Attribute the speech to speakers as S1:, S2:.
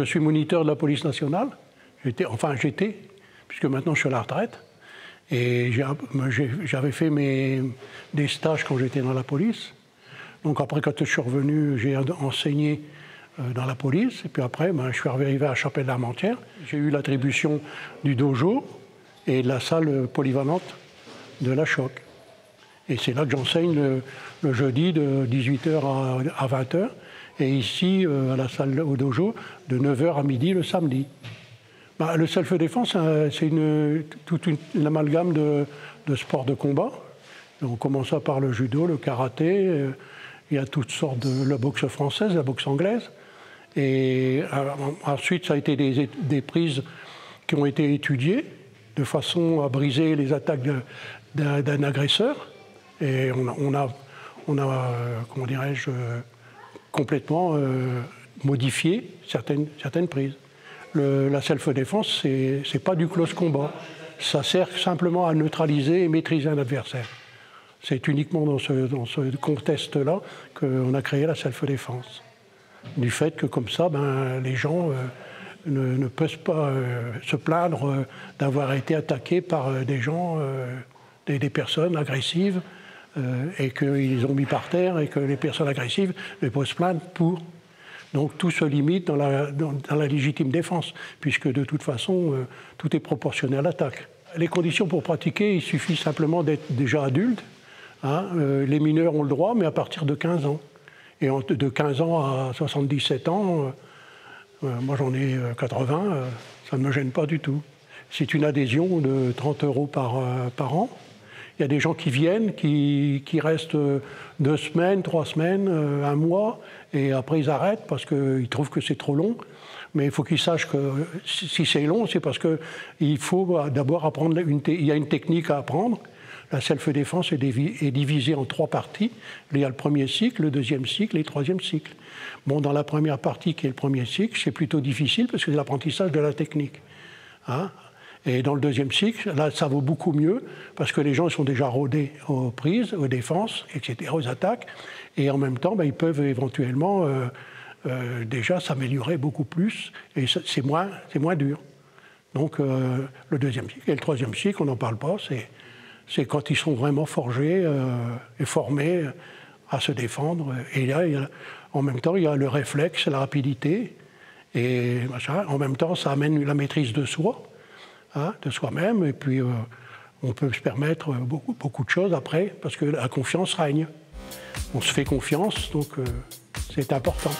S1: suis moniteur de la police nationale. J'étais, puisque maintenant je suis à la retraite. Et j'avais fait des stages quand j'étais dans la police. Donc après, quand je suis revenu, j'ai enseigné dans la police. Et puis après, je suis arrivé à Chapelle-Darmentière. J'ai eu l'attribution du dojo et de la salle polyvalente de la Choc. Et c'est là que j'enseigne le jeudi de 18h à 20h. Et ici, à la salle au dojo, de 9h à midi le samedi. Le self-défense, c'est toute une amalgame de sports de combat. On commence par le judo, le karaté, il y a toutes sortes de la boxe française, la boxe anglaise. Et ensuite, ça a été des prises qui ont été étudiées de façon à briser les attaques d'un agresseur. Et on a comment dirais-je, complètement modifié certaines prises. La self-défense, c'est pas du close combat. Ça sert simplement à neutraliser et maîtriser un adversaire. C'est uniquement dans ce contexte-là qu'on a créé la self-défense. Du fait que comme ça, les gens ne peuvent pas se plaindre d'avoir été attaqués par des gens, des personnes agressives, et qu'ils ont mis par terre et que les personnes agressives ne peuvent se plaindre pour. Donc tout se limite dans la légitime défense, puisque de toute façon, tout est proportionné à l'attaque. Les conditions pour pratiquer, il suffit simplement d'être déjà adulte. Les mineurs ont le droit, mais à partir de 15 ans. Et de 15 ans à 77 ans, moi j'en ai 80, ça ne me gêne pas du tout. C'est une adhésion de 30 € par an. Il y a des gens qui viennent, qui restent 2 semaines, 3 semaines, 1 mois, et après ils arrêtent parce qu'ils trouvent que c'est trop long. Mais il faut qu'ils sachent que si c'est long, c'est parce qu'il faut d'abord apprendre, il y a une technique à apprendre. La self-défense est divisée en 3 parties. Il y a le premier cycle, le deuxième cycle et le troisième cycle. Bon, dans la première partie, qui est le premier cycle, c'est plutôt difficile parce que c'est l'apprentissage de la technique. Et dans le deuxième cycle, là, ça vaut beaucoup mieux parce que les gens sont déjà rodés aux prises, aux défenses, etc., aux attaques. Et en même temps, ils peuvent éventuellement déjà s'améliorer beaucoup plus et c'est moins dur. Donc le deuxième cycle. Et le troisième cycle, on n'en parle pas, c'est quand ils sont vraiment forgés et formés à se défendre. Et là, en même temps, il y a le réflexe, la rapidité. Et en même temps, ça amène la maîtrise de soi. De soi-même, et puis on peut se permettre beaucoup de choses après, parce que la confiance règne. On se fait confiance, donc c'est important.